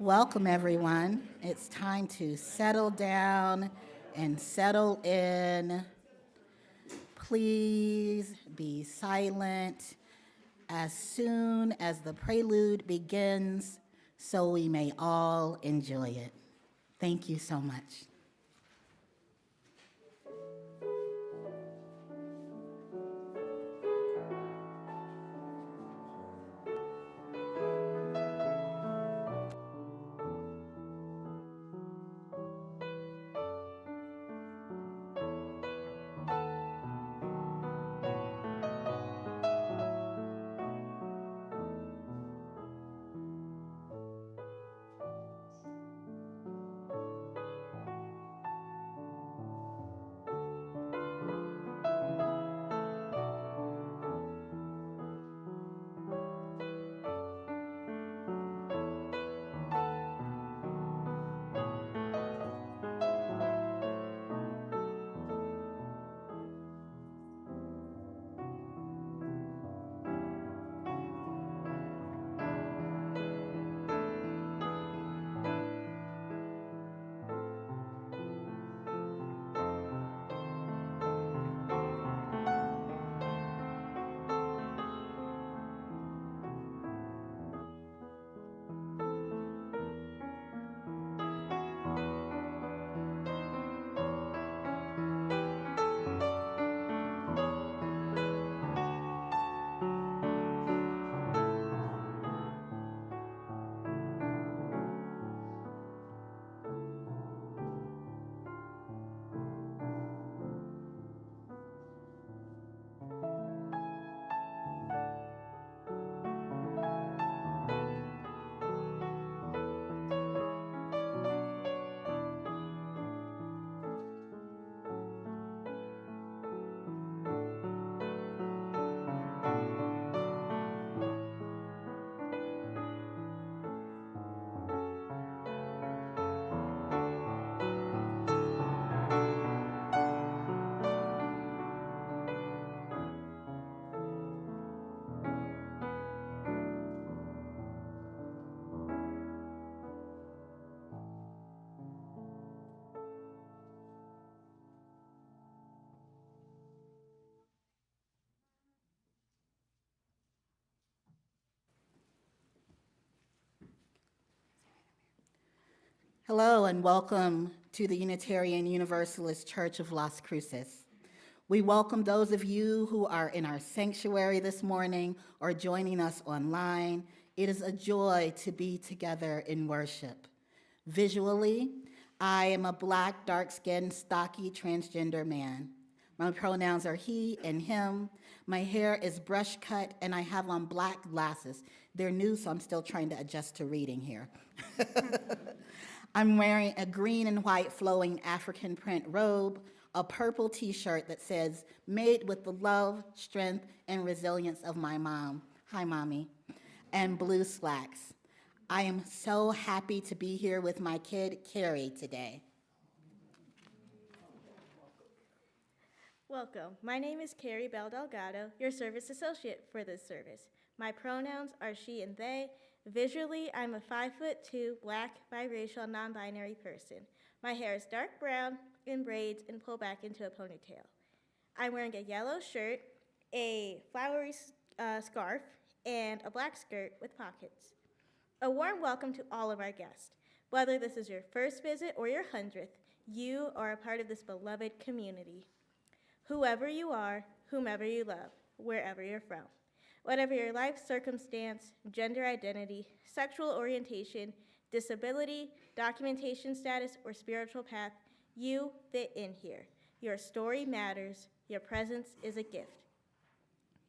Welcome, everyone. It's time to settle down and settle in. Please be silent as soon as the prelude begins so we may all enjoy it. Thank you so much. Hello and welcome to the Unitarian Universalist Church of Las Cruces. We welcome those of you who are in our sanctuary this morning or joining us online. It is a joy to be together in worship. Visually, I am a Black, dark-skinned, stocky, transgender man. My pronouns are he and him. My hair is brush cut and I have on black glasses. They're new, so I'm still trying to adjust to reading here. I'm wearing a green and white flowing African print robe, a purple t-shirt that says, "Made with the love, strength, and resilience of my mom." Hi, Mommy. And blue slacks. I am so happy to be here with my kid, Carrie, today. Welcome. My name is Carrie Bell Delgado, your service associate for this service. My pronouns are she and they. Visually, I'm a 5'2", Black, biracial, non-binary person. My hair is dark brown, in braids, and pulled back into a ponytail. I'm wearing a yellow shirt, a flowery scarf, and a black skirt with pockets. A warm welcome to all of our guests. Whether this is your first visit or your 100th, you are a part of this beloved community. Whoever you are, whomever you love, wherever you're from. Whatever your life circumstance, gender identity, sexual orientation, disability, documentation status, or spiritual path, you fit in here. Your story matters. Your presence is a gift.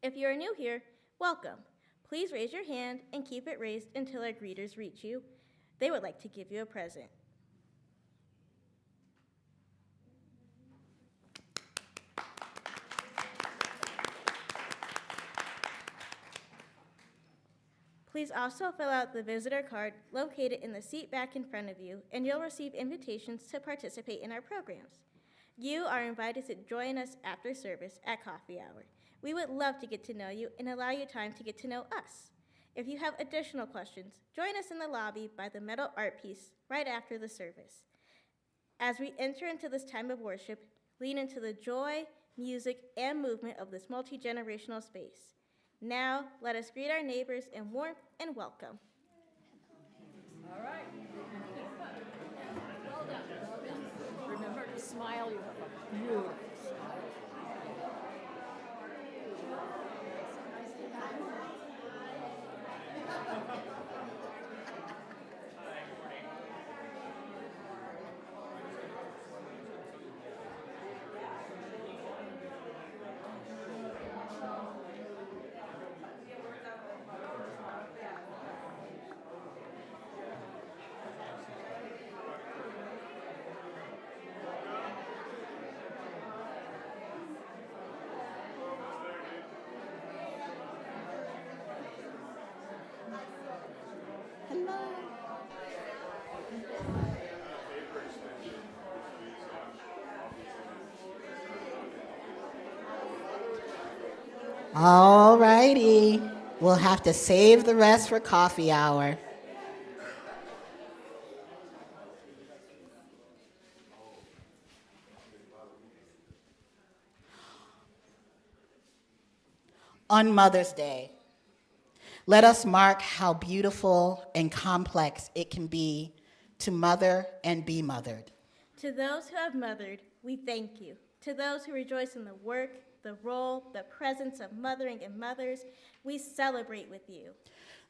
If you're new here, welcome. Please raise your hand and keep it raised until our greeters reach you. They would like to give you a present. Please also fill out the visitor card located in the seat back in front of you, and you'll receive invitations to participate in our programs. You are invited to join us after service at coffee hour. We would love to get to know you and allow you time to get to know us. If you have additional questions, join us in the lobby by the metal art piece right after the service. As we enter into this time of worship, lean into the joy, music, and movement of this multi-generational space. Now, let us greet our neighbors in warmth and welcome. All right. Well done. Well done. Remember to smile. You have a beautiful smile. All righty. We'll have to save the rest for coffee hour. On Mother's Day, let us mark how beautiful and complex it can be to mother and be mothered. To those who have mothered, we thank you. To those who rejoice in the work, the role, the presence of mothering and mothers, we celebrate with you.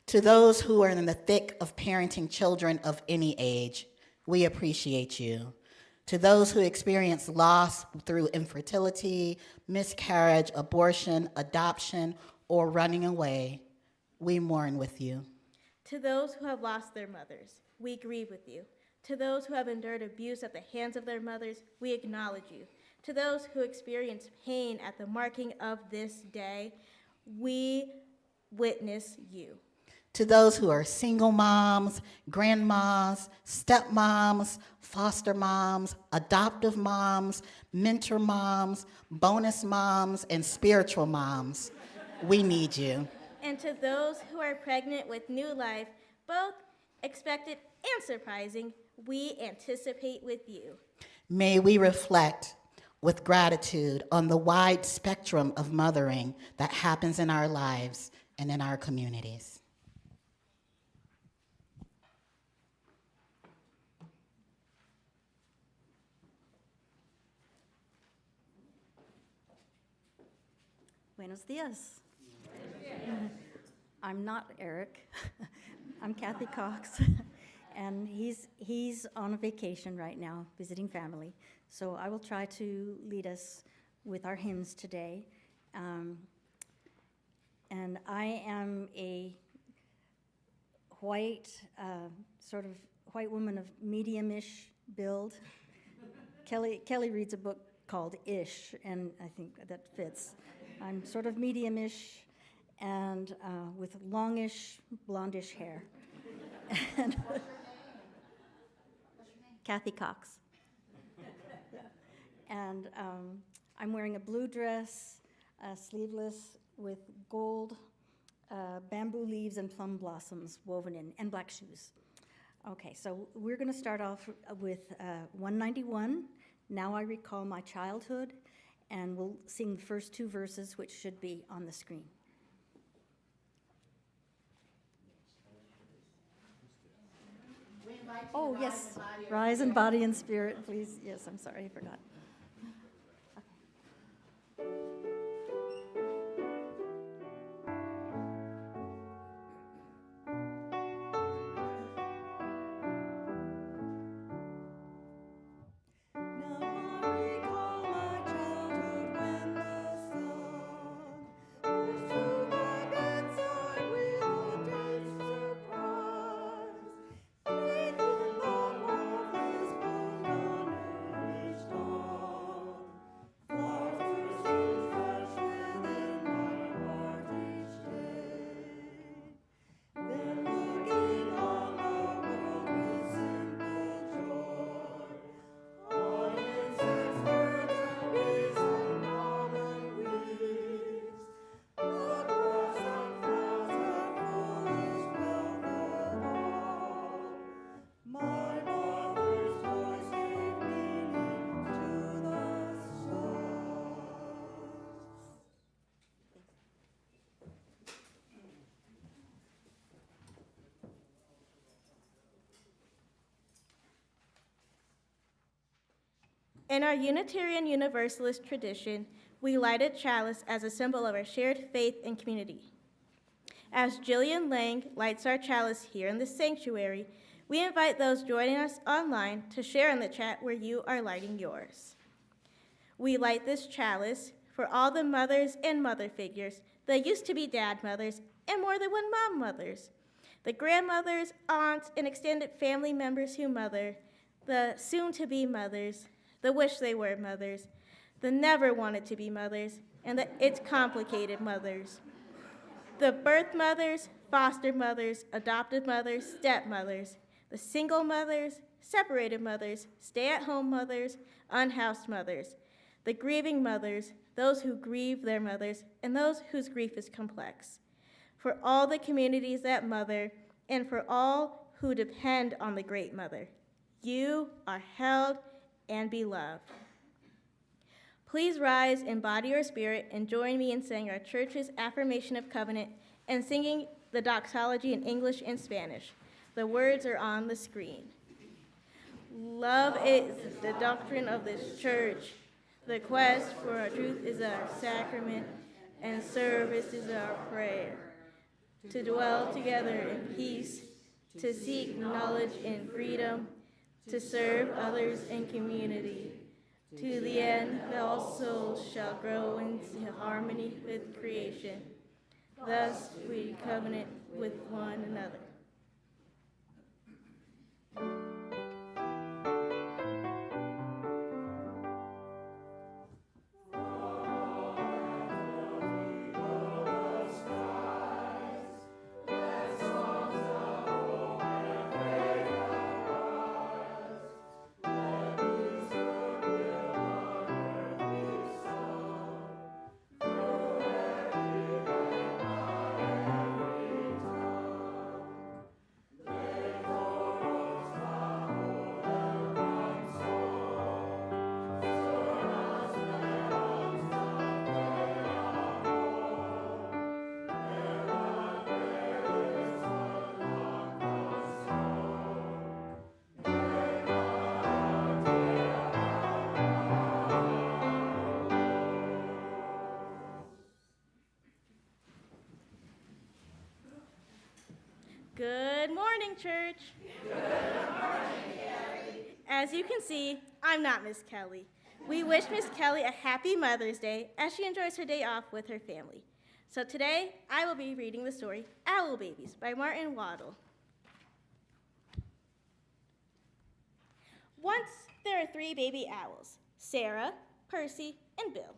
To those who are in the thick of parenting children of any age, we appreciate you. To those who experience loss through infertility, miscarriage, abortion, adoption, or running away, we mourn with you. To those who have lost their mothers, we grieve with you. To those who have endured abuse at the hands of their mothers, we acknowledge you. To those who experience pain at the marking of this day, we witness you. To those who are single moms, grandmas, stepmoms, foster moms, adoptive moms, mentor moms, bonus moms, and spiritual moms, we need you. And to those who are pregnant with new life, both expected and surprising, we anticipate with you. May we reflect with gratitude on the wide spectrum of mothering that happens in our lives and in our communities. Buenos dias. I'm not Eric. I'm Kathy Cox, and he's on a vacation right now, visiting family. So I will try to lead us with our hymns today. And I am a white, sort of white woman of medium-ish build. Kelly reads a book called Ish, and I think that fits. I'm sort of medium-ish and with longish, blondish hair. And Kathy Cox. And I'm wearing a blue dress, sleeveless, with gold bamboo leaves and plum blossoms woven in, and black shoes. Okay, so we're going to start off with 191, Now I Recall My Childhood, and we'll sing the first two verses, which should be on the screen. Oh, yes, rise in body and spirit, please. Yes, I'm sorry, I forgot. Faith in the marvelous wonder each dawn. In our Unitarian Universalist tradition, we light a chalice as a symbol of our shared faith and community. As Jillian Lang lights our chalice here in the sanctuary, we invite those joining us online to share in the chat where you are lighting yours. We light this chalice for all the mothers and mother figures that used to be dad mothers and more than one mom mothers, the grandmothers, aunts, and extended family members who mother, the soon-to-be mothers, the wish they were mothers, the never wanted to be mothers, and the it's complicated mothers. The birth mothers, foster mothers, adopted mothers, stepmothers, the single mothers, separated mothers, stay-at-home mothers, unhoused mothers, the grieving mothers, those who grieve their mothers, and those whose grief is complex. For all the communities that mother, and for all who depend on the great mother, you are held and beloved. Please rise in body or spirit and join me in saying our church's affirmation of covenant and singing the doxology in English and Spanish. The words are on the screen. Love is the doctrine of this church. The quest for our truth is our sacrament, and service is our prayer. To dwell together in peace, to seek knowledge in freedom, to serve others in community, to the end that all souls shall grow into harmony with creation. Thus we covenant with one another. Good morning, church. Good morning, Kelly. As you can see, I'm not Miss Kelly. We wish Miss Kelly a happy Mother's Day as she enjoys her day off with her family. So today, I will be reading the story Owl Babies by Martin Waddell. Once there were 3 baby owls, Sarah, Percy, and Bill.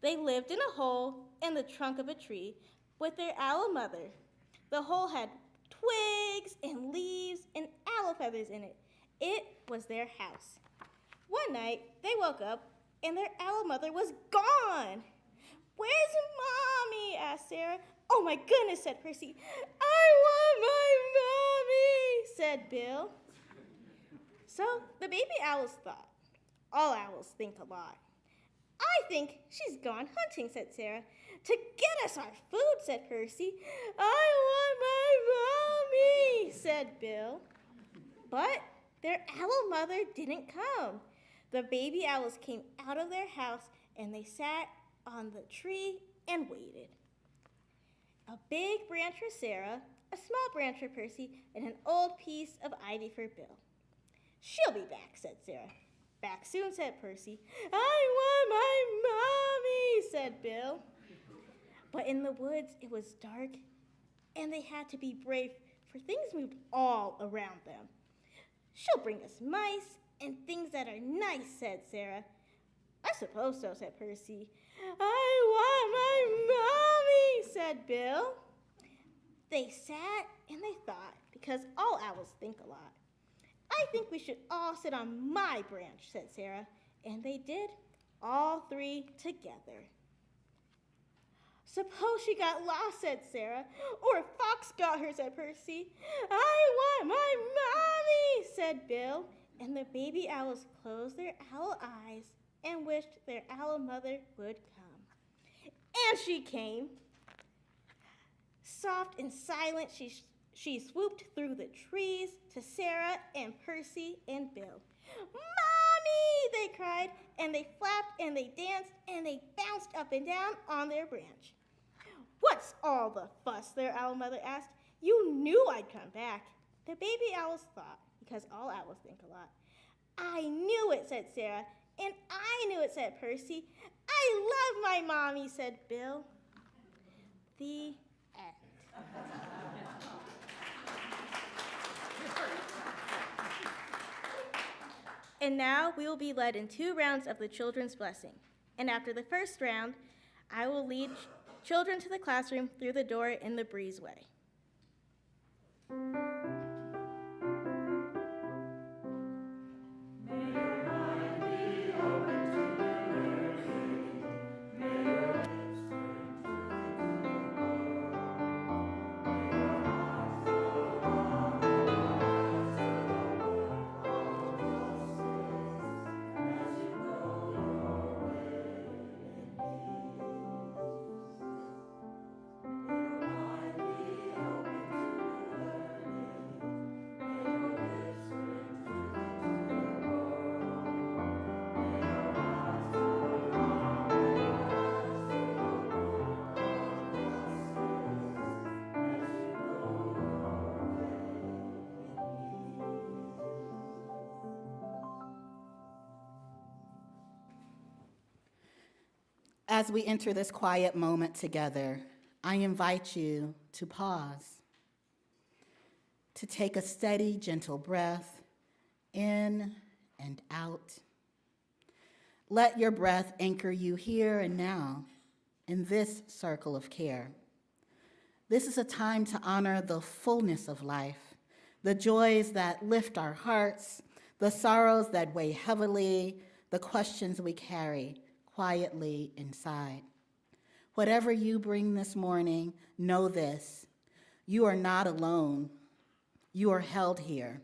They lived in a hole in the trunk of a tree with their owl mother. The hole had twigs and leaves and owl feathers in it. It was their house. One night, they woke up and their owl mother was gone. "Where's Mommy?" asked Sarah. "Oh my goodness," said Percy. "I want my Mommy," said Bill. So the baby owls thought. All owls think a lot. "I think she's gone hunting," said Sarah. "To get us our food," said Percy. "I want my Mommy," said Bill. But their owl mother didn't come. The baby owls came out of their house and they sat on the tree and waited. A big branch for Sarah, a small branch for Percy, and an old piece of ivy for Bill. "She'll be back," said Sarah. "Back soon," said Percy. "I want my Mommy," said Bill. But in the woods, it was dark, and they had to be brave, for things moved all around them. "She'll bring us mice and things that are nice," said Sarah. "I suppose so," said Percy. "I want my Mommy," said Bill. They sat and they thought, because all owls think a lot. "I think we should all sit on my branch," said Sarah. And they did, all 3 together. "Suppose she got lost," said Sarah. "Or a fox got her," said Percy. "I want my Mommy," said Bill. And the baby owls closed their owl eyes and wished their owl mother would come. And she came. Soft and silent, she swooped through the trees to Sarah and Percy and Bill. "Mommy!" they cried, and they flapped and they danced and they bounced up and down on their branch. What's all the fuss? Their owl mother asked. You knew I'd come back. The baby owls thought, because all owls think a lot. I knew it, said Sarah, and I knew it, said Percy. I love my mommy, said Bill. The end. And now we will be led in 2 rounds of the children's blessing. And after the first round, I will lead children to the classroom through the door in the breezeway. As we enter this quiet moment together, I invite you to pause, to take a steady, gentle breath in and out. Let your breath anchor you here and now in this circle of care. This is a time to honor the fullness of life, the joys that lift our hearts, the sorrows that weigh heavily, the questions we carry quietly inside. Whatever you bring this morning, know this: you are not alone. You are held here.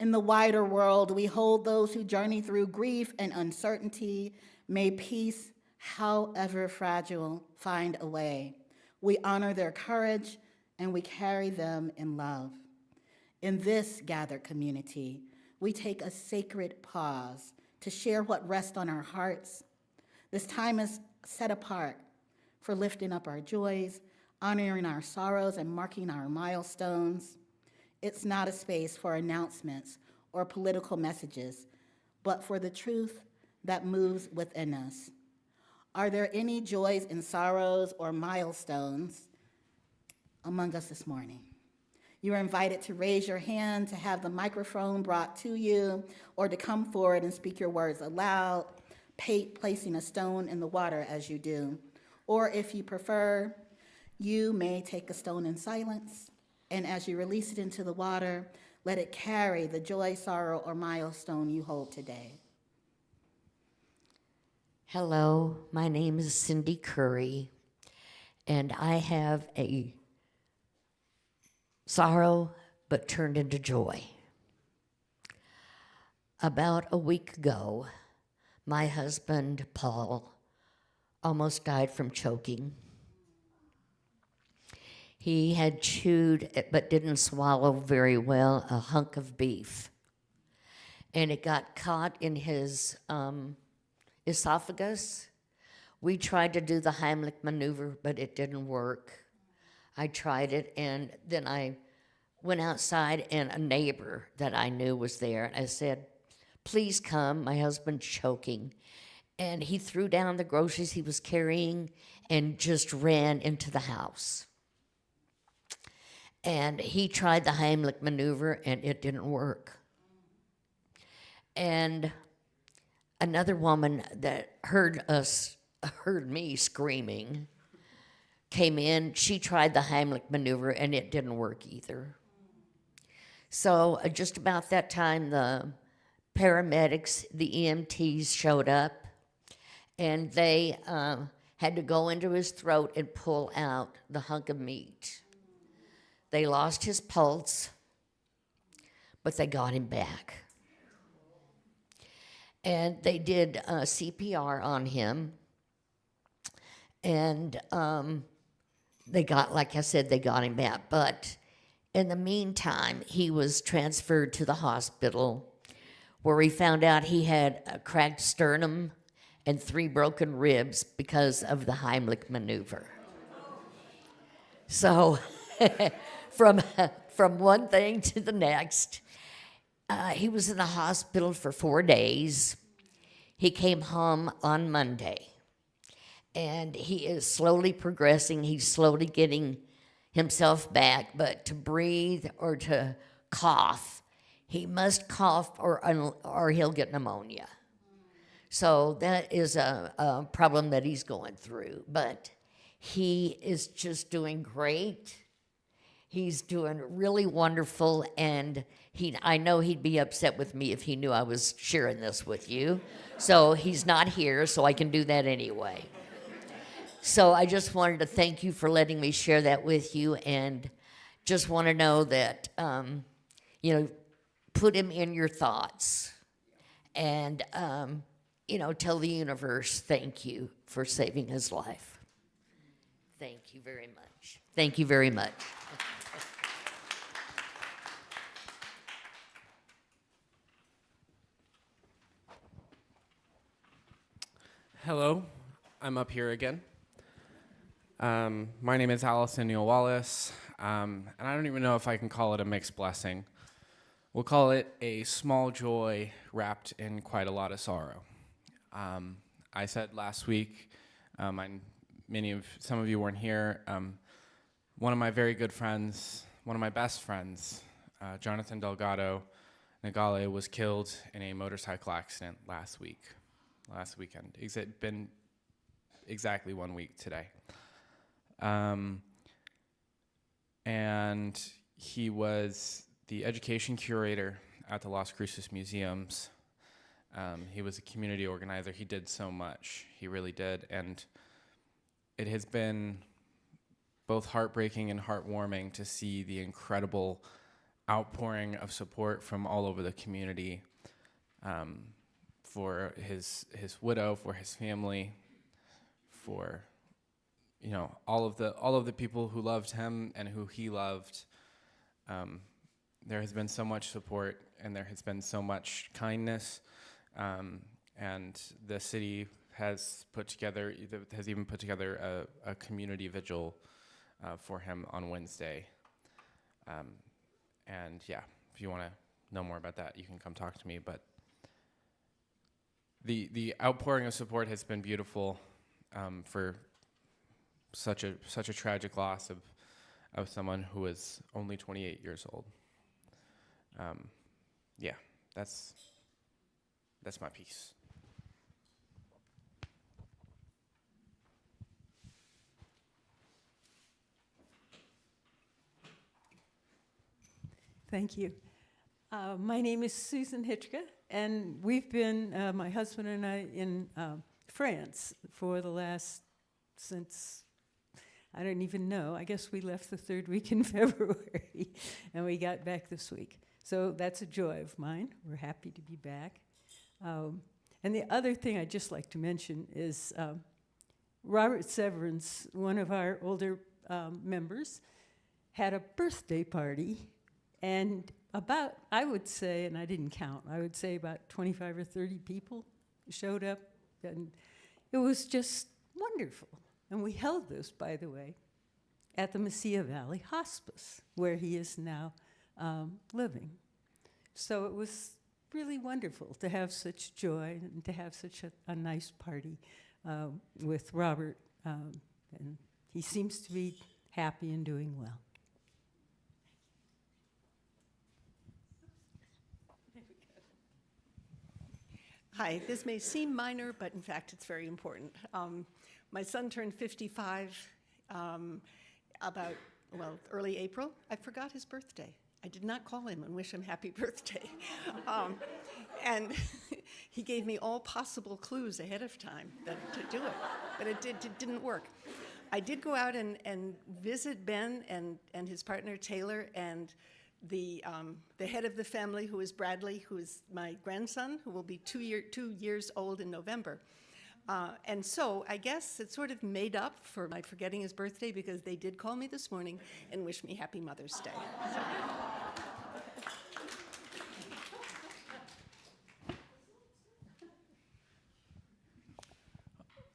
In the wider world, we hold those who journey through grief and uncertainty. May peace, however fragile, find a way. We honor their courage and we carry them in love. In this gathered community, we take a sacred pause to share what rests on our hearts. This time is set apart for lifting up our joys, honoring our sorrows, and marking our milestones. It's not a space for announcements or political messages, but for the truth that moves within us. Are there any joys and sorrows or milestones among us this morning? You are invited to raise your hand, to have the microphone brought to you, or to come forward and speak your words aloud, placing a stone in the water as you do. Or if you prefer, you may take a stone in silence, and as you release it into the water, let it carry the joy, sorrow, or milestone you hold today. Hello, my name is Cindy Curry, and I have a sorrow but turned into joy. About a week ago, my husband, Paul, almost died from choking. He had chewed, but didn't swallow very well, a hunk of beef. And it got caught in his esophagus. We tried to do the Heimlich maneuver, but it didn't work. I tried it, and then I went outside, and a neighbor that I knew was there. And I said, please come, my husband's choking. And he threw down the groceries he was carrying and just ran into the house. And he tried the Heimlich maneuver, and it didn't work. And another woman that heard me screaming came in. She tried the Heimlich maneuver, and it didn't work either. So just about that time, the paramedics, the EMTs showed up, and they had to go into his throat and pull out the hunk of meat. They lost his pulse, but they got him back. And they did CPR on him, and they got, like I said, they got him back. But in the meantime, he was transferred to the hospital where we found out he had a cracked sternum and 3 broken ribs because of the Heimlich maneuver. So, from one thing to the next, he was in the hospital for 4 days. He came home on Monday, and he is slowly progressing. He's slowly getting himself back, but to breathe or to cough, he must cough or he'll get pneumonia. So that is a problem that he's going through, but he is just doing great. He's doing really wonderful, and I know he'd be upset with me if he knew I was sharing this with you. So he's not here, so I can do that anyway. So I just wanted to thank you for letting me share that with you, and just want to know that, put him in your thoughts, and, tell the universe thank you for saving his life. Thank you very much. Thank you very much. Hello, I'm up here again. My name is Allison Neal Wallace, and I don't even know if I can call it a mixed blessing. We'll call it a small joy wrapped in quite a lot of sorrow. I said last week, some of you weren't here, one of my very good friends, one of my best friends, Jonathan Delgado Nagale, was killed in a motorcycle accident last weekend. It's been exactly 1 week today. And he was the education curator at the Las Cruces Museums. He was a community organizer. He did so much. He really did. And it has been both heartbreaking and heartwarming to see the incredible outpouring of support from all over the community, for his widow, for his family, for all of the people who loved him and who he loved. There has been so much support, and there has been so much kindness, and the city has even put together a community vigil for him on Wednesday. And yeah, if you want to know more about that, you can come talk to me. But the outpouring of support has been beautiful, for such a tragic loss of someone who is only 28 years old. Yeah, that's my piece. Thank you. My name is Susan Hitchka, and we've been, my husband and I, in France for since, I don't even know, I guess we left the 3rd week in February, and we got back this week. So that's a joy of mine. We're happy to be back. And the other thing I'd just like to mention is Robert Severance, one of our older members, had a birthday party, and I would say, and I didn't count, I would say about 25 or 30 people showed up, and it was just wonderful. And we held this, by the way, at the Mesilla Valley Hospice, where he is now living. So it was really wonderful to have such joy and to have such a nice party with Robert, and he seems to be happy and doing well. Hi, this may seem minor, but in fact it's very important. My son turned 55 early April. I forgot his birthday. I did not call him and wish him happy birthday. And he gave me all possible clues ahead of time to do it, but it didn't work. I did go out and visit Ben and his partner Taylor, and the head of the family, who is Bradley, who is my grandson, who will be 2 years old in November. And so I guess it sort of made up for my forgetting his birthday, because they did call me this morning and wish me happy Mother's Day. So.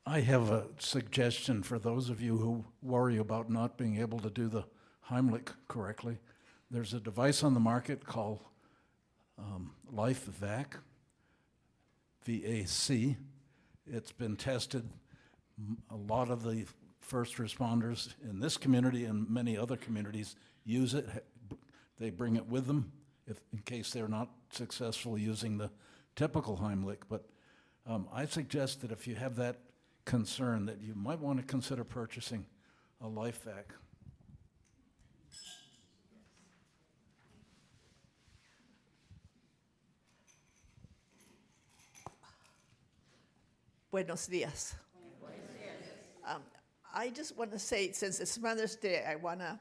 I have a suggestion for those of you who worry about not being able to do the Heimlich correctly. There's a device on the market called Life VAC, VAC. It's been tested. A lot of the first responders in this community and many other communities use it. They bring it with them in case they're not successful using the typical Heimlich. But I suggest that if you have that concern, that you might want to consider purchasing a Life VAC. Buenos dias. I just want to say, since it's Mother's Day, I wanna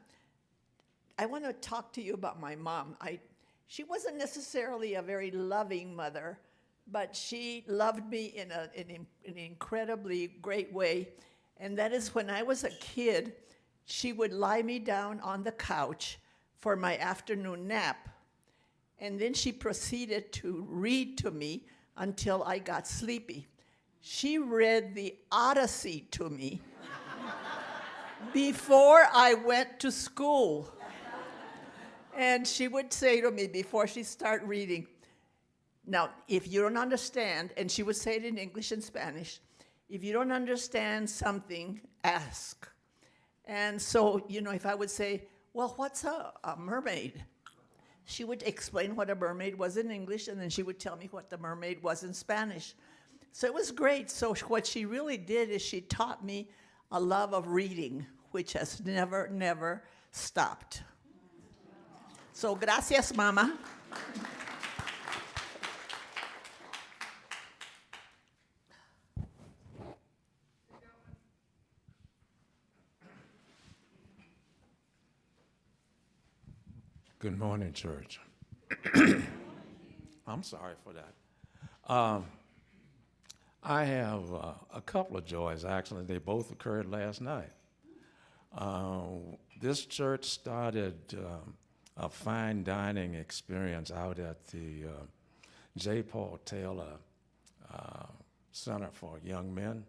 talk to you about my mom. She wasn't necessarily a very loving mother, but she loved me in an incredibly great way. And that is when I was a kid, she would lie me down on the couch for my afternoon nap. And then she proceeded to read to me until I got sleepy. She read the Odyssey to me before I went to school. And she would say to me before she started reading, now, if you don't understand, and she would say it in English and Spanish, if you don't understand something, ask. And so, if I would say, well, what's a mermaid? She would explain what a mermaid was in English, and then she would tell me what the mermaid was in Spanish. So it was great. So what she really did is she taught me a love of reading, which has never, never stopped. So gracias, Mama. Good morning, church. I'm sorry for that. I have a couple of joys, actually. They both occurred last night. This church started a fine dining experience out at the J. Paul Taylor Center for Young Men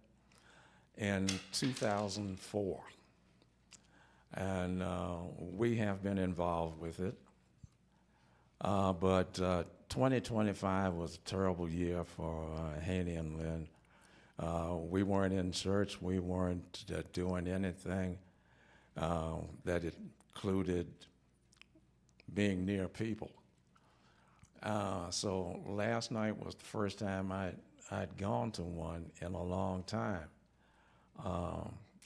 in 2004. And we have been involved with it. But 2025 was a terrible year for Haney and Lynn. We weren't in church. We weren't doing anything that included being near people. So last night was the first time I'd gone to one in a long time.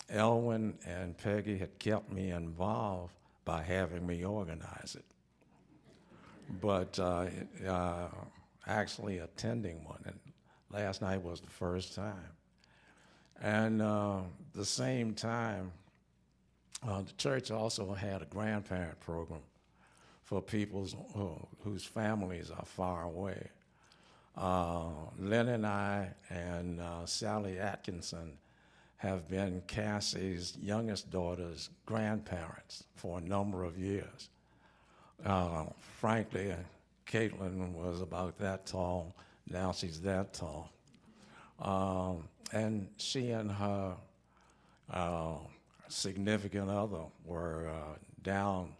Elwin and Peggy had kept me involved by having me organize it. But actually attending one, and last night was the first time. And the same time, the church also had a grandparent program for people whose families are far away. Lynn and I and Sally Atkinson have been Cassie's youngest daughter's grandparents for a number of years. Frankly, Caitlin was about that tall. Now she's that tall. And she and her significant other were down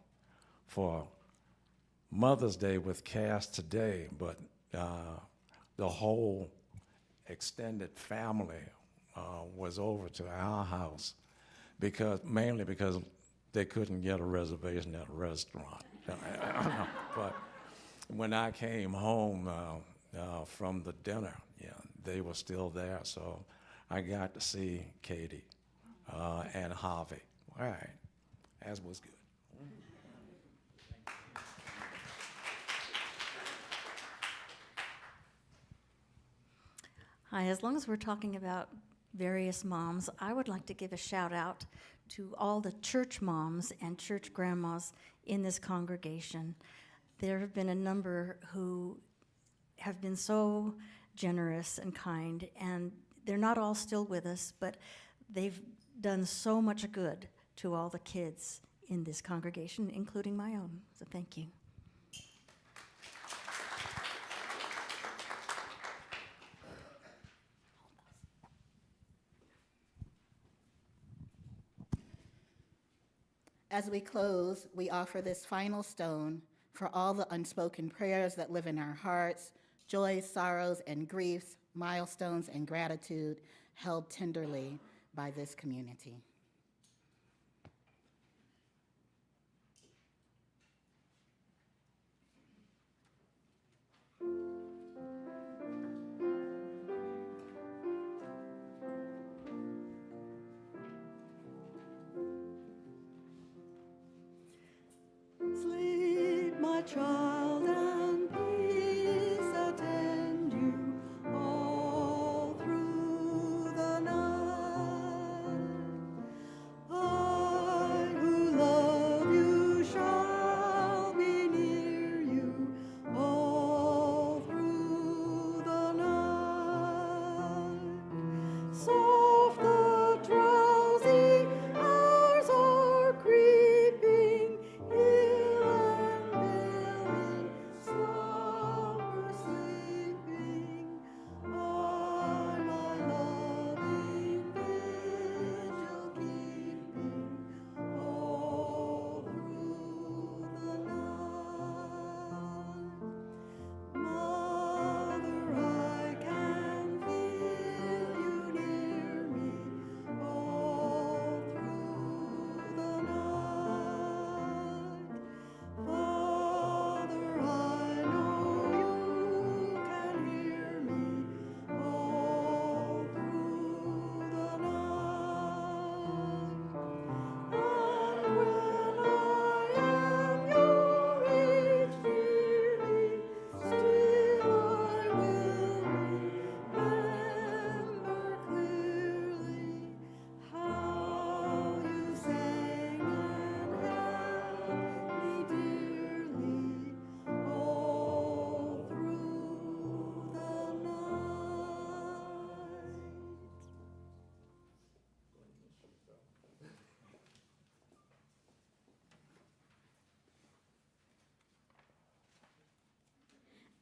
for Mother's Day with Cass today, but the whole extended family was over to our house mainly because they couldn't get a reservation at a restaurant. But when I came home from the dinner, they were still there, so I got to see Katie and Harvey. All right, as was good. Hi, as long as we're talking about various moms, I would like to give a shout out to all the church moms and church grandmas in this congregation. There have been a number who have been so generous and kind, and they're not all still with us, but they've done so much good to all the kids in this congregation, including my own. So thank you. As we close, we offer this final stone for all the unspoken prayers that live in our hearts, joys, sorrows, and griefs, milestones, and gratitude held tenderly by this community. Sleep, my child, and peace attend you all through the night. I who love you shall be near you all through the night. Soft the drowsy hours are creeping, hill and valley, slumber sleeping. I, my loving vigil keeping all through the night. Mother, I can feel you near me all through the night. Father, I know you can hear me all through the night. And when I am your age nearly, still I will remember clearly how you sang and held me dearly all through the night.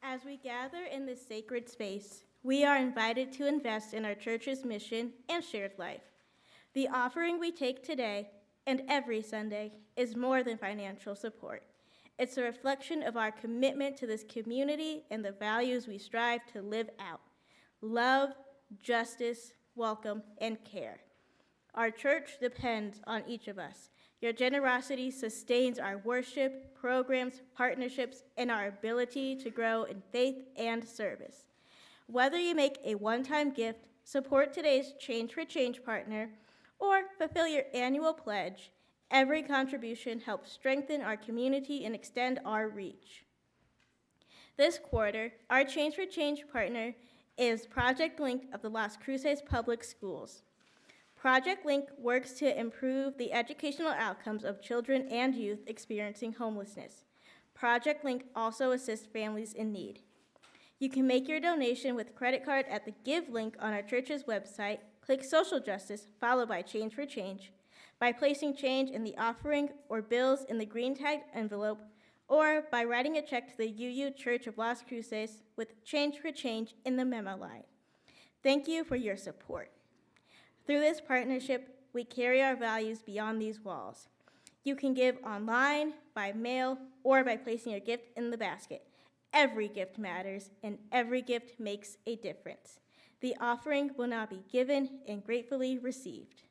As we gather in this sacred space, we are invited to invest in our church's mission and shared life. The offering we take today and every Sunday is more than financial support. It's a reflection of our commitment to this community and the values we strive to live out: love, justice, welcome, and care. Our church depends on each of us. Your generosity sustains our worship, programs, partnerships, and our ability to grow in faith and service. Whether you make a one-time gift, support today's Change for Change partner, or fulfill your annual pledge, every contribution helps strengthen our community and extend our reach. This quarter, our Change for Change partner is Project Link of the Las Cruces Public Schools. Project Link works to improve the educational outcomes of children and youth experiencing homelessness. Project Link also assists families in need. You can make your donation with credit card at the Give link on our church's website. Click Social Justice, followed by Change for Change, by placing change in the offering or bills in the green tagged envelope, or by writing a check to the UU Church of Las Cruces with Change for Change in the memo line. Thank you for your support. Through this partnership, we carry our values beyond these walls. You can give online, by mail, or by placing your gift in the basket. Every gift matters, and every gift makes a difference. The offering will now be given and gratefully received.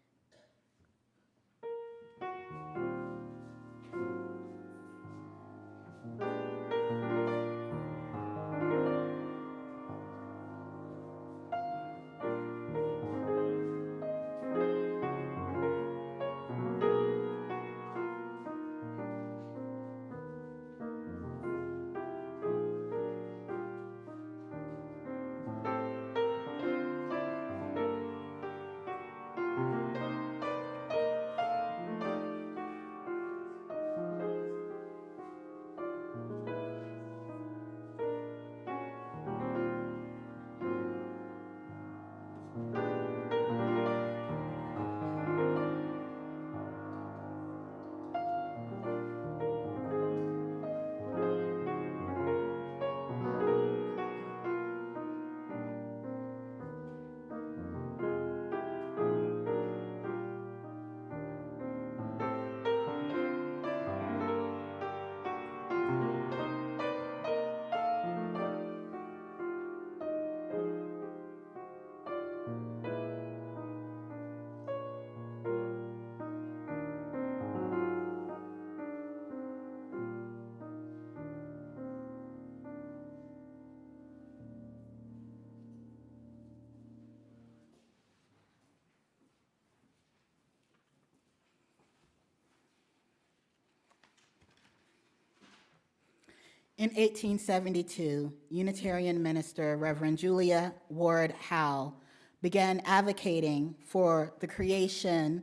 In 1872, Unitarian minister Reverend Julia Ward Howe began advocating for the creation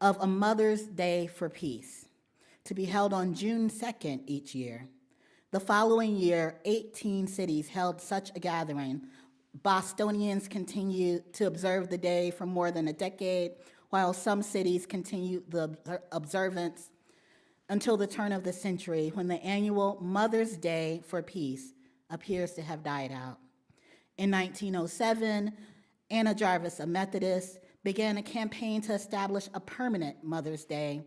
of a Mother's Day for Peace to be held on June 2nd each year. The following year, 18 cities held such a gathering. Bostonians continued to observe the day for more than a decade, while some cities continued the observance until the turn of the century, when the annual Mother's Day for Peace appears to have died out. In 1907, Anna Jarvis, a Methodist, began a campaign to establish a permanent Mother's Day.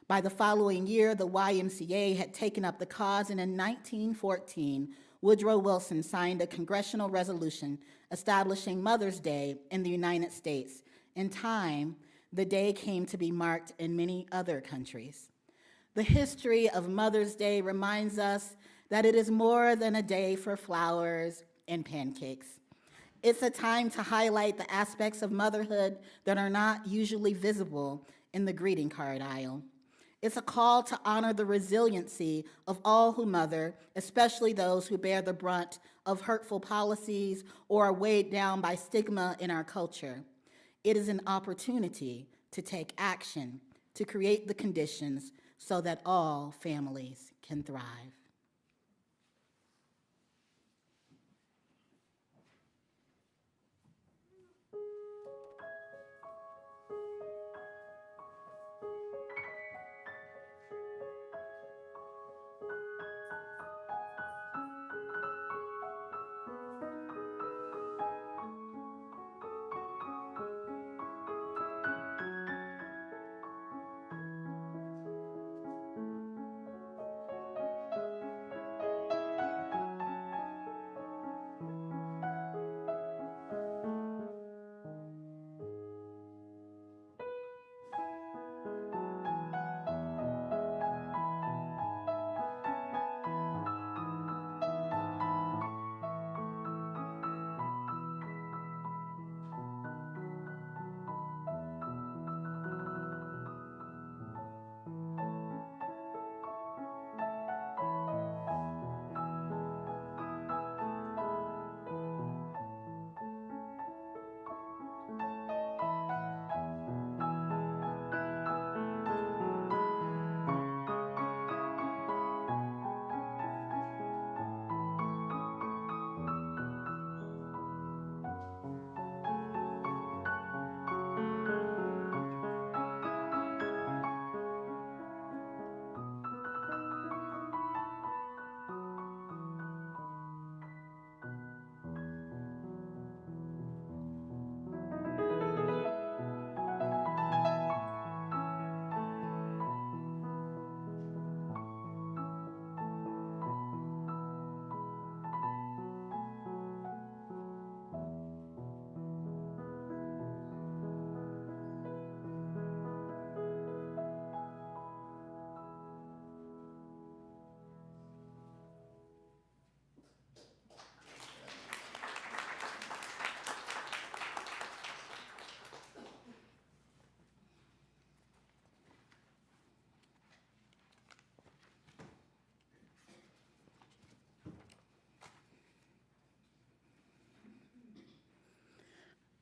By the following year, the YMCA had taken up the cause, and in 1914, Woodrow Wilson signed a congressional resolution establishing Mother's Day in the United States. In time, the day came to be marked in many other countries. The history of Mother's Day reminds us that it is more than a day for flowers and pancakes. It's a time to highlight the aspects of motherhood that are not usually visible in the greeting card aisle. It's a call to honor the resiliency of all who mother, especially those who bear the brunt of hurtful policies or are weighed down by stigma in our culture. It is an opportunity to take action, to create the conditions so that all families can thrive.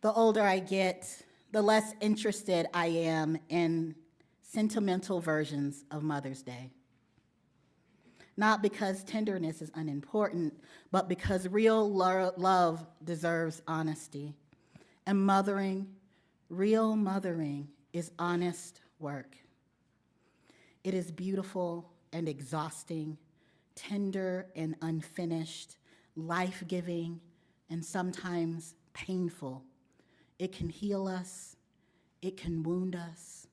The older I get, the less interested I am in sentimental versions of Mother's Day. Not because tenderness is unimportant, but because real love deserves honesty. And mothering, real mothering, is honest work. It is beautiful and exhausting, tender and unfinished, life-giving, and sometimes painful. It can heal us, it can wound us.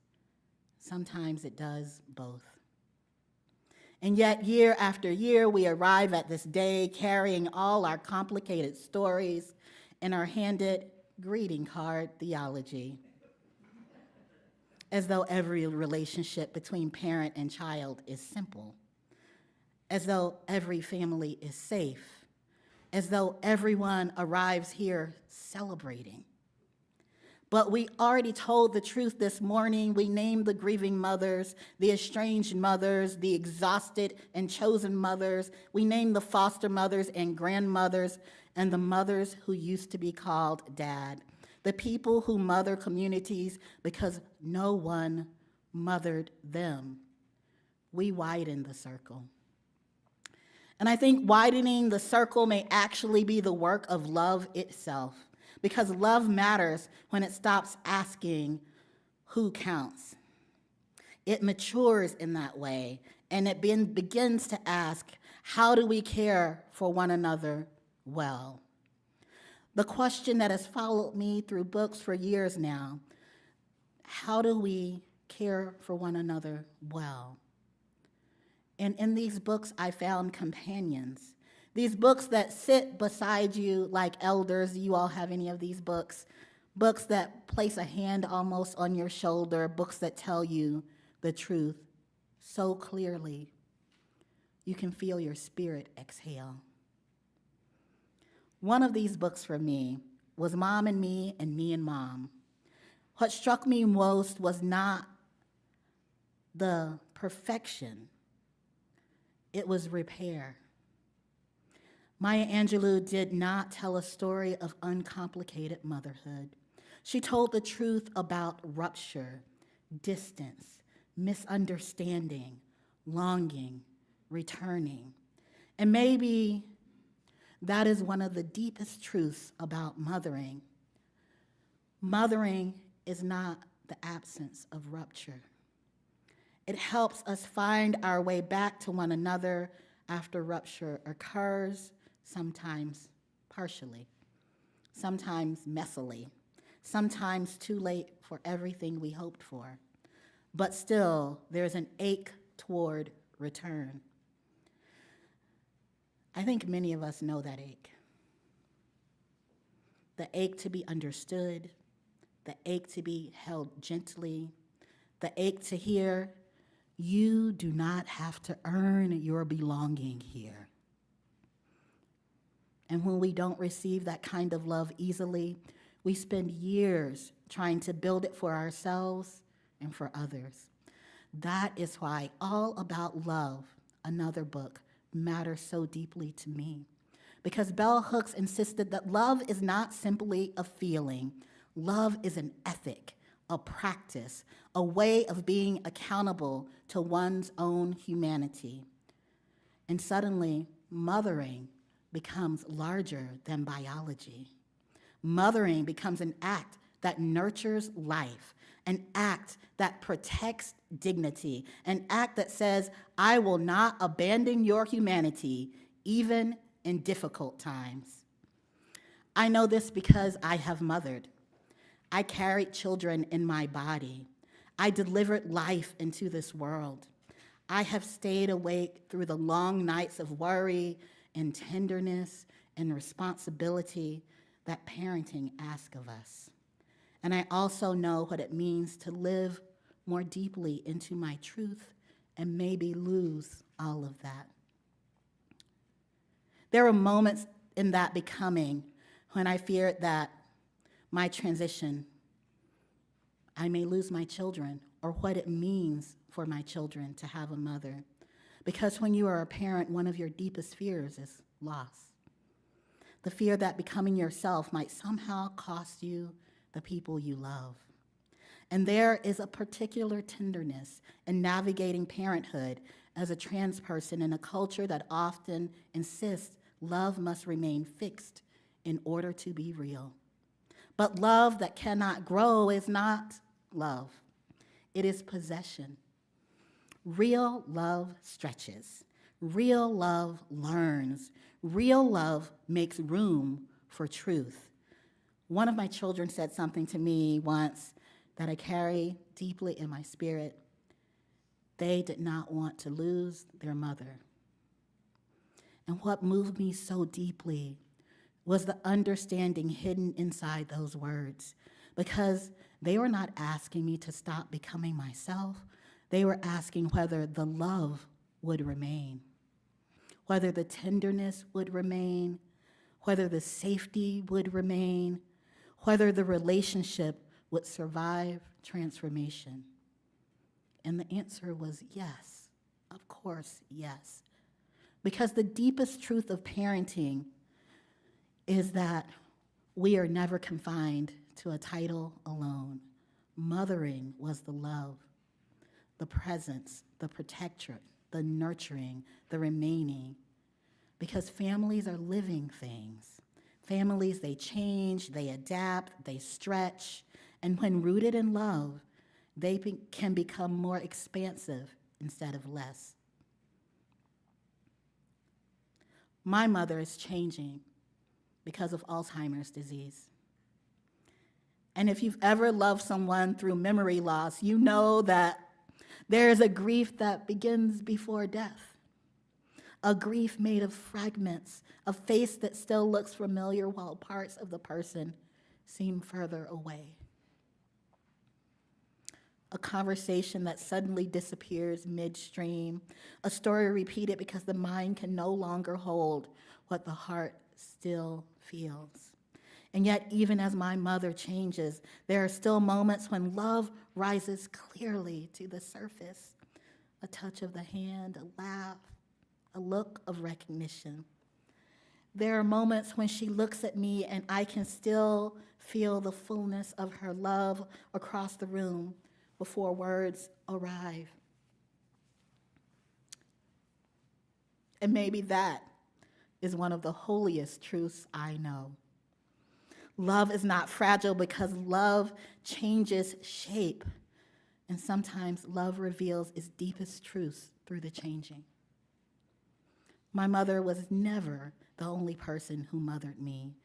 Sometimes it does both. And yet, year after year, we arrive at this day carrying all our complicated stories and are handed greeting card theology, as though every relationship between parent and child is simple, as though every family is safe, as though everyone arrives here celebrating. But we already told the truth this morning. We named the grieving mothers, the estranged mothers, the exhausted and chosen mothers. We named the foster mothers and grandmothers and the mothers who used to be called dad. The people who mother communities because no one mothered them. We widen the circle. And I think widening the circle may actually be the work of love itself, because love matters when it stops asking who counts. It matures in that way, and it begins to ask, how do we care for one another well? The question that has followed me through books for years now, how do we care for one another well? And in these books, I found companions. These books that sit beside you like elders. You all have any of these books? Books that place a hand almost on your shoulder, books that tell you the truth so clearly. You can feel your spirit exhale. One of these books for me was Mom and Me and Me and Mom. What struck me most was not the perfection, it was repair. Maya Angelou did not tell a story of uncomplicated motherhood. She told the truth about rupture, distance, misunderstanding, longing, returning. And maybe that is one of the deepest truths about mothering. Mothering is not the absence of rupture. It helps us find our way back to one another after rupture occurs, sometimes partially, sometimes messily, sometimes too late for everything we hoped for. But still, there's an ache toward return. I think many of us know that ache. The ache to be understood, the ache to be held gently, the ache to hear, you do not have to earn your belonging here. And when we don't receive that kind of love easily, we spend years trying to build it for ourselves and for others. That is why All About Love, another book, matters so deeply to me. Because Bell Hooks insisted that love is not simply a feeling. Love is an ethic, a practice, a way of being accountable to one's own humanity. And suddenly, mothering becomes larger than biology. Mothering becomes an act that nurtures life, an act that protects dignity, an act that says, I will not abandon your humanity, even in difficult times. I know this because I have mothered. I carried children in my body. I delivered life into this world. I have stayed awake through the long nights of worry and tenderness and responsibility that parenting asks of us. And I also know what it means to live more deeply into my truth and maybe lose all of that. There were moments in that becoming when I feared that my transition, I may lose my children, or what it means for my children to have a mother. Because when you are a parent, one of your deepest fears is loss. The fear that becoming yourself might somehow cost you the people you love. And there is a particular tenderness in navigating parenthood as a trans person in a culture that often insists love must remain fixed in order to be real. But love that cannot grow is not love. It is possession. Real love stretches. Real love learns. Real love makes room for truth. One of my children said something to me once that I carry deeply in my spirit. They did not want to lose their mother. And what moved me so deeply was the understanding hidden inside those words, because they were not asking me to stop becoming myself. They were asking whether the love would remain, whether the tenderness would remain, whether the safety would remain, whether the relationship would survive transformation? And the answer was yes. Of course, yes. Because the deepest truth of parenting is that we are never confined to a title alone. Mothering was the love, the presence, the protector, the nurturing, the remaining. Because families are living things. Families, they change, they adapt, they stretch, and when rooted in love, they can become more expansive instead of less. My mother is changing because of Alzheimer's disease. And if you've ever loved someone through memory loss, you know that there is a grief that begins before death. A grief made of fragments, a face that still looks familiar while parts of the person seem further away. A conversation that suddenly disappears midstream, a story repeated because the mind can no longer hold what the heart still feels. And yet, even as my mother changes, there are still moments when love rises clearly to the surface. A touch of the hand, a laugh, a look of recognition. There are moments when she looks at me and I can still feel the fullness of her love across the room before words arrive. And maybe that is one of the holiest truths I know. Love is not fragile because love changes shape. And sometimes love reveals its deepest truths through the changing. My mother was never the only person who mothered me.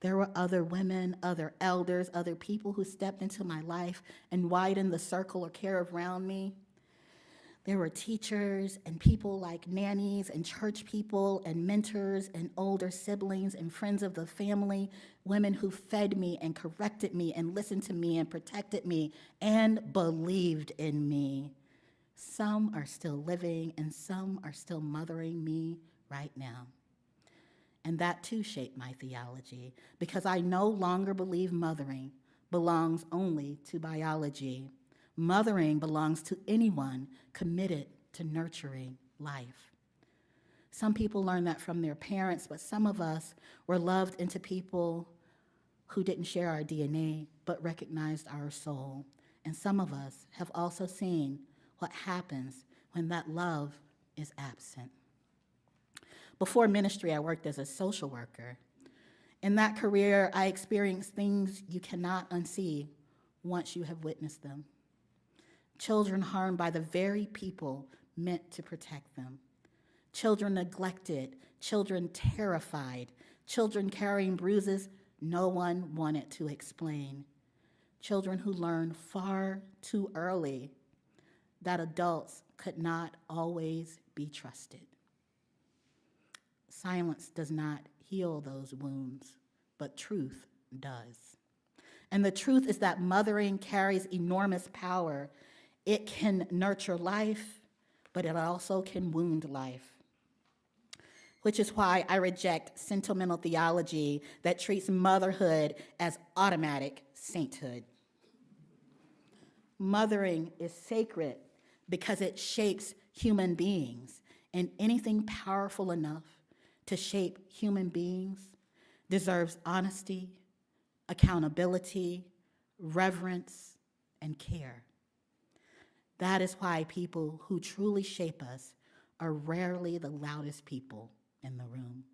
There were other women, other elders, other people who stepped into my life and widened the circle of care around me. There were teachers and people like nannies and church people and mentors and older siblings and friends of the family, women who fed me and corrected me and listened to me and protected me and believed in me. Some are still living and some are still mothering me right now. And that too shaped my theology because I no longer believe mothering belongs only to biology. Mothering belongs to anyone committed to nurturing life. Some people learn that from their parents, but some of us were loved into people who didn't share our DNA, but recognized our soul. And some of us have also seen what happens when that love is absent. Before ministry, I worked as a social worker. In that career, I experienced things you cannot unsee once you have witnessed them. Children harmed by the very people meant to protect them. Children neglected, children terrified, children carrying bruises no one wanted to explain. Children who learned far too early that adults could not always be trusted. Silence does not heal those wounds, but truth does. And the truth is that mothering carries enormous power. It can nurture life, but it also can wound life. Which is why I reject sentimental theology that treats motherhood as automatic sainthood. Mothering is sacred because it shapes human beings, and anything powerful enough to shape human beings deserves honesty, accountability, reverence, and care. That is why people who truly shape us are rarely the loudest people in the room.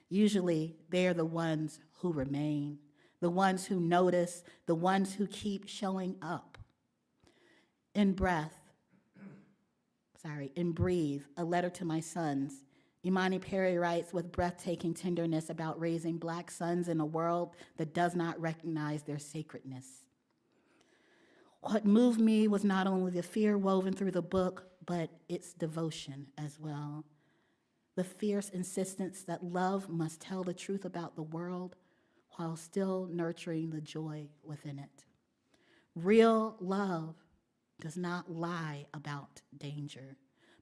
Usually, they are the ones who remain, the ones who notice, the ones who keep showing up. In Breathe, a letter to my sons, Imani Perry writes with breathtaking tenderness about raising Black sons in a world that does not recognize their sacredness. What moved me was not only the fear woven through the book, but its devotion as well. The fierce insistence that love must tell the truth about the world while still nurturing the joy within it. Real love does not lie about danger,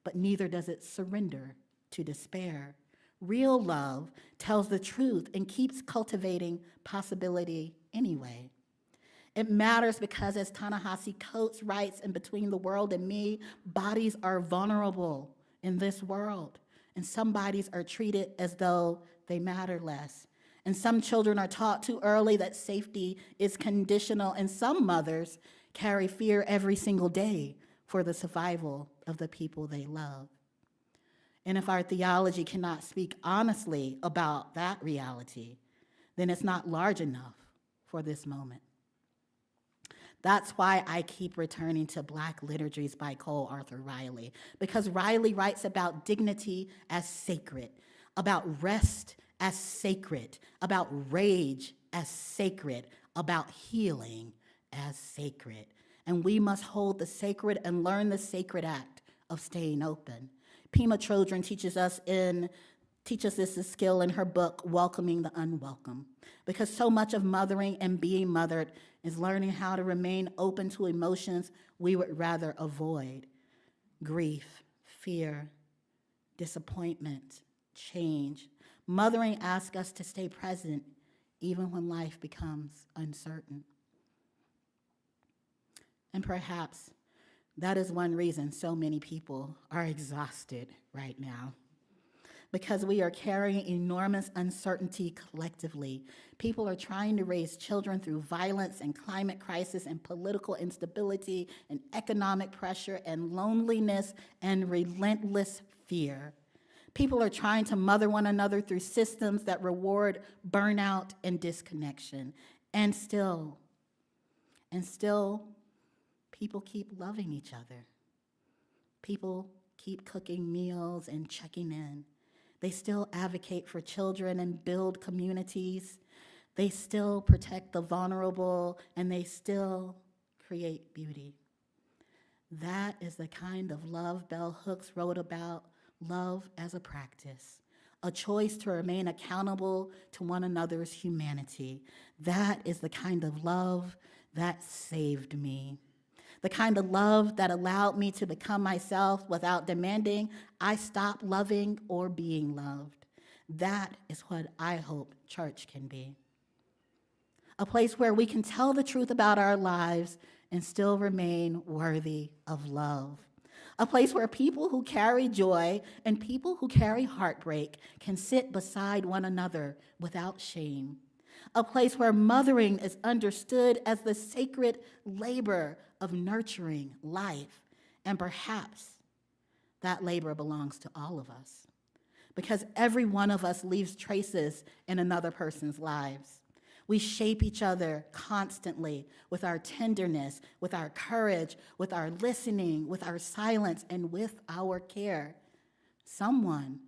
but neither does it surrender to despair. Real love tells the truth and keeps cultivating possibility anyway. It matters because, as Ta-Nehisi Coates writes in Between the World and Me, bodies are vulnerable in this world, and some bodies are treated as though they matter less. And some children are taught too early that safety is conditional, and some mothers carry fear every single day for the survival of the people they love. And if our theology cannot speak honestly about that reality, then it's not large enough for this moment. That's why I keep returning to Black Liturgies by Cole Arthur Riley, because Riley writes about dignity as sacred, about rest as sacred, about rage as sacred, about healing as sacred. And we must hold the sacred and learn the sacred act of staying open. Pema Chodron teaches this skill in her book, Welcoming the Unwelcome, because so much of mothering and being mothered is learning how to remain open to emotions we would rather avoid: grief, fear, disappointment, change. Mothering asks us to stay present even when life becomes uncertain. And perhaps that is one reason so many people are exhausted right now, because we are carrying enormous uncertainty collectively. People are trying to raise children through violence and climate crisis and political instability and economic pressure and loneliness and relentless fear. People are trying to mother one another through systems that reward burnout and disconnection. And still, people keep loving each other. People keep cooking meals and checking in. They still advocate for children and build communities. They still protect the vulnerable, and they still create beauty. That is the kind of love Bell Hooks wrote about, love as a practice, a choice to remain accountable to one another's humanity. That is the kind of love that saved me. The kind of love that allowed me to become myself without demanding I stop loving or being loved. That is what I hope church can be. A place where we can tell the truth about our lives and still remain worthy of love. A place where people who carry joy and people who carry heartbreak can sit beside one another without shame. A place where mothering is understood as the sacred labor of nurturing life. And perhaps that labor belongs to all of us, because every one of us leaves traces in another person's lives. We shape each other constantly with our tenderness, with our courage, with our listening, with our silence, and with our care. Someone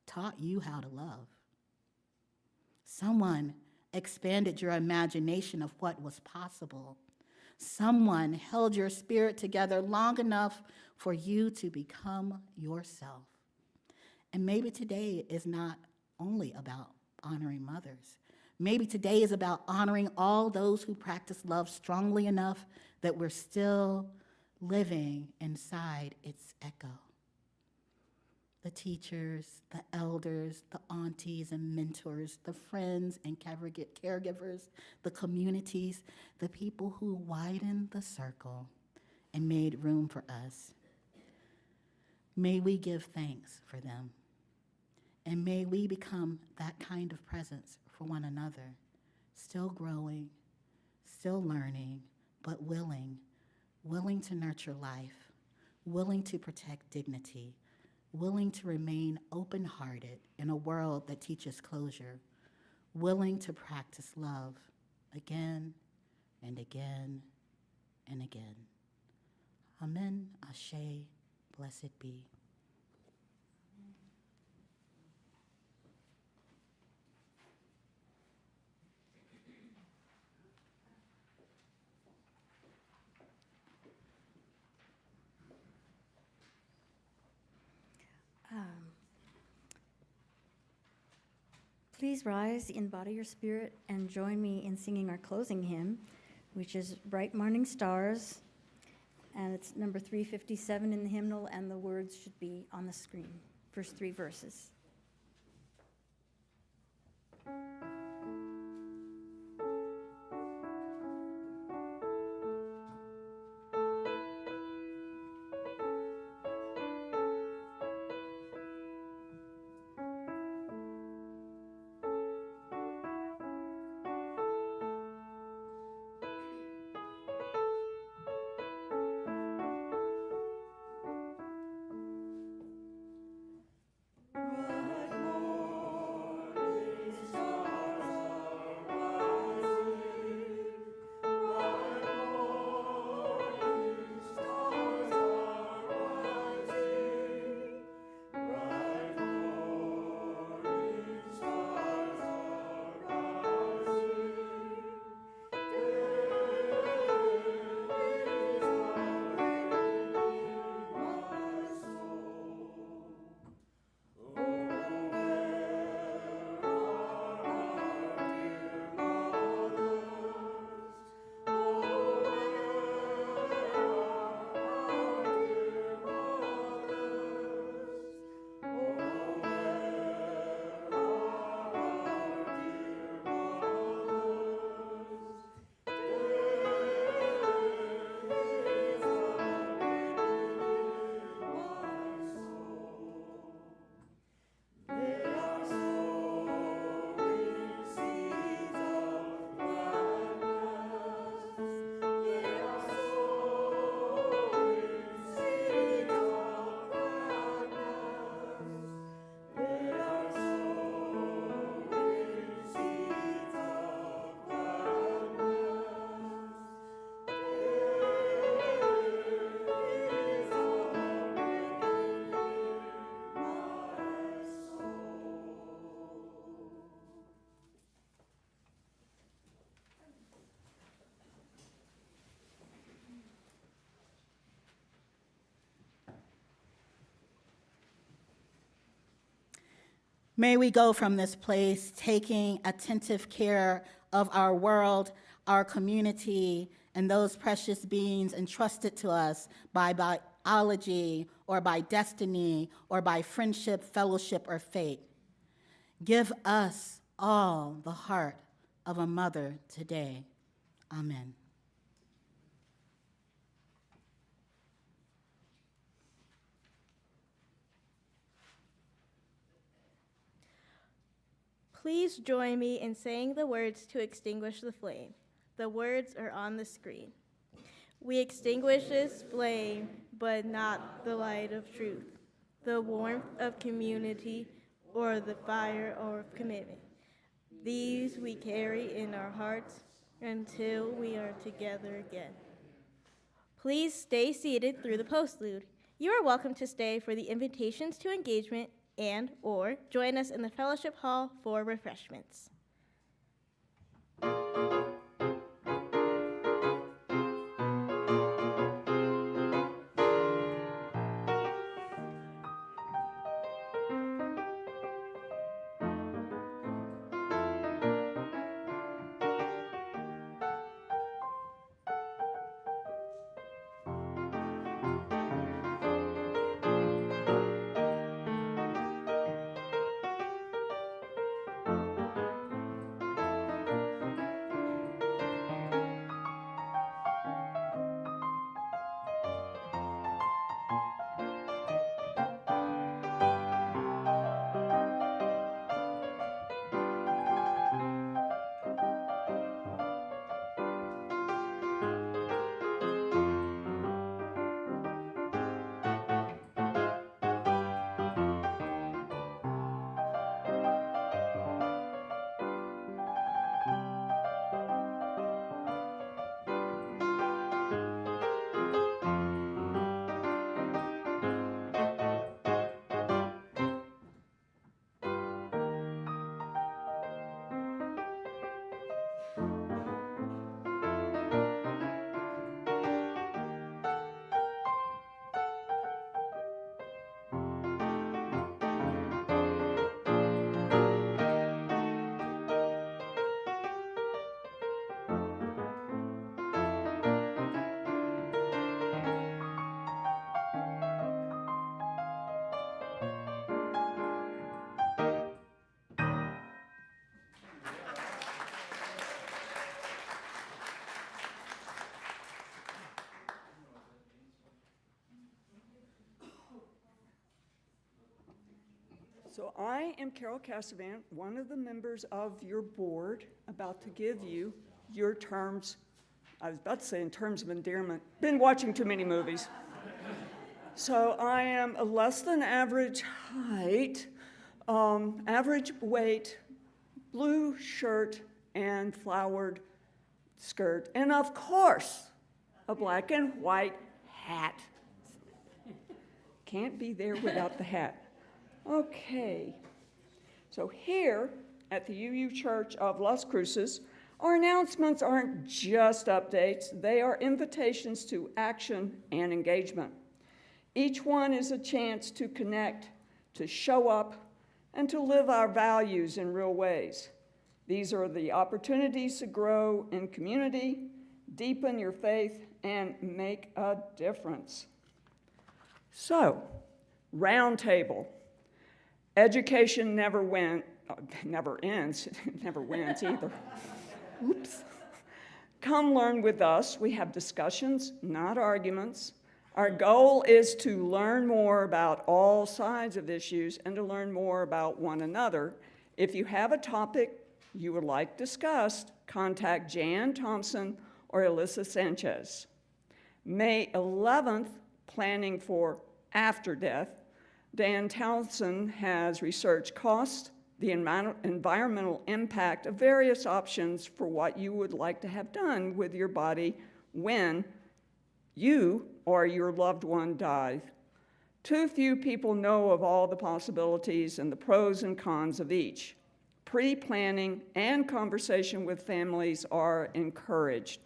taught you how to love. Someone expanded your imagination of what was possible. Someone held your spirit together long enough for you to become yourself. And maybe today is not only about honoring mothers. Maybe today is about honoring all those who practice love strongly enough that we're still living inside its echo. The teachers, the elders, the aunties and mentors, the friends and caregivers, the communities, the people who widened the circle and made room for us. May we give thanks for them. And may we become that kind of presence for one another, still growing, still learning, but willing to nurture life, willing to protect dignity, willing to remain open-hearted in a world that teaches closure, willing to practice love again and again and again. Amen, Ashe, blessed be. Please rise in body or spirit and join me in singing our closing hymn, which is Bright Morning Stars, and it's number 357 in the hymnal, and the words should be on the screen, first 3 verses. May we go from this place taking attentive care of our world, our community, and those precious beings entrusted to us by biology or by destiny or by friendship, fellowship, or fate. Give us all the heart of a mother today. Amen. Please join me in saying the words to extinguish the flame. The words are on the screen. We extinguish this flame, but not the light of truth, the warmth of community, or the fire of commitment. These we carry in our hearts until we are together again. Please stay seated through the postlude. You are welcome to stay for the invitations to engagement and/or join us in the fellowship hall for refreshments. So I am Carol Cassavant, one of the members of your board, about to give you your terms, I was about to say in terms of endearment, been watching too many movies. So I am a less than average height, average weight, blue shirt and flowered skirt, and of course, a black and white hat. Can't be there without the hat. Okay, so here at the UU Church of Las Cruces, our announcements aren't just updates, they are invitations to action and engagement. Each one is a chance to connect, to show up, and to live our values in real ways. These are the opportunities to grow in community, deepen your faith, and make a difference. So, roundtable. Education never ends, it never wins either. Oops. Come learn with us. We have discussions, not arguments. Our goal is to learn more about all sides of issues and to learn more about one another. If you have a topic you would like discussed, contact Jan Thompson or Alyssa Sanchez. May 11th, planning for after death, Dan Townsend has researched cost, the environmental impact of various options for what you would like to have done with your body when you or your loved one dies. Too few people know of all the possibilities and the pros and cons of each. Pre-planning and conversation with families are encouraged.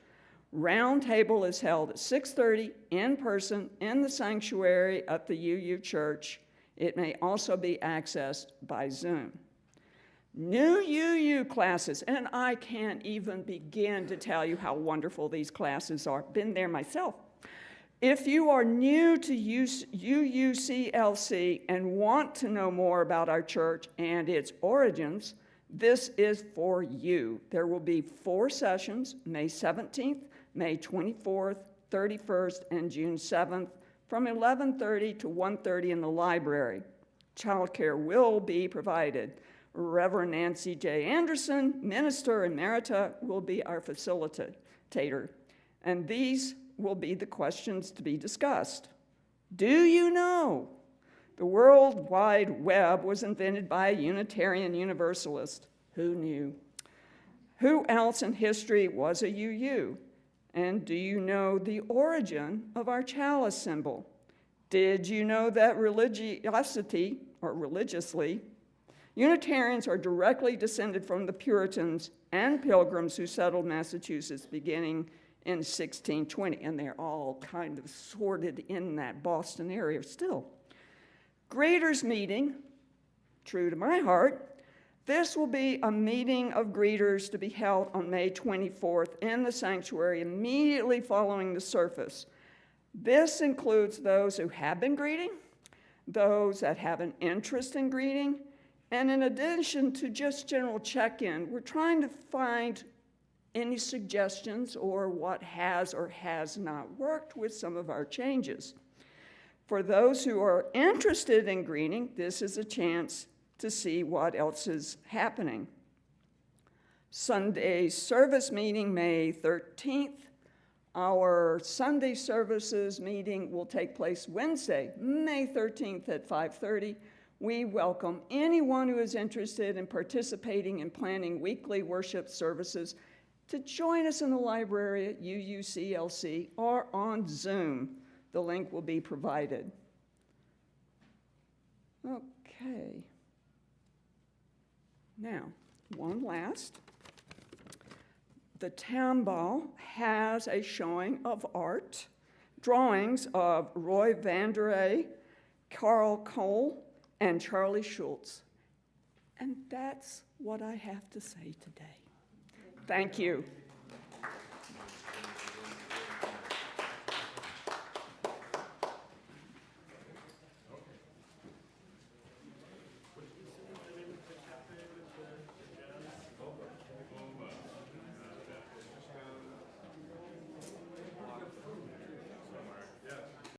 Roundtable is held at 6:30 in person in the sanctuary at the UU Church. It may also be accessed by Zoom. New UU classes, and I can't even begin to tell you how wonderful these classes are. Been there myself. If you are new to UUCLC and want to know more about our church and its origins, this is for you. There will be 4 sessions, May 17th, May 24th, 31st, and June 7th, from 11:30 to 1:30 in the library. Childcare will be provided. Reverend Nancy J. Anderson, Minister Emerita, will be our facilitator. And these will be the questions to be discussed. Do you know the World Wide Web was invented by a Unitarian Universalist? Who knew? Who else in history was a UU? And do you know the origin of our chalice symbol? Did you know that religiously, Unitarians are directly descended from the Puritans and Pilgrims who settled Massachusetts beginning in 1620, and they're all kind of sorted in that Boston area still. Greeters meeting, true to my heart, this will be a meeting of greeters to be held on May 24th in the sanctuary immediately following the service. This includes those who have been greeting, those that have an interest in greeting, and in addition to just general check-in, we're trying to find any suggestions or what has or has not worked with some of our changes. For those who are interested in greeting, this is a chance to see what else is happening. Sunday service meeting, May 13th. Our Sunday services meeting will take place Wednesday, May 13th at 5:30. We welcome anyone who is interested in participating in planning weekly worship services to join us in the library at UUCLC or on Zoom. The link will be provided. Okay. Now, one last. The Town Ball has a showing of art, drawings of Roy Vanderay, Carl Cole, and Charlie Schultz. And that's what I have to say today. Thank you.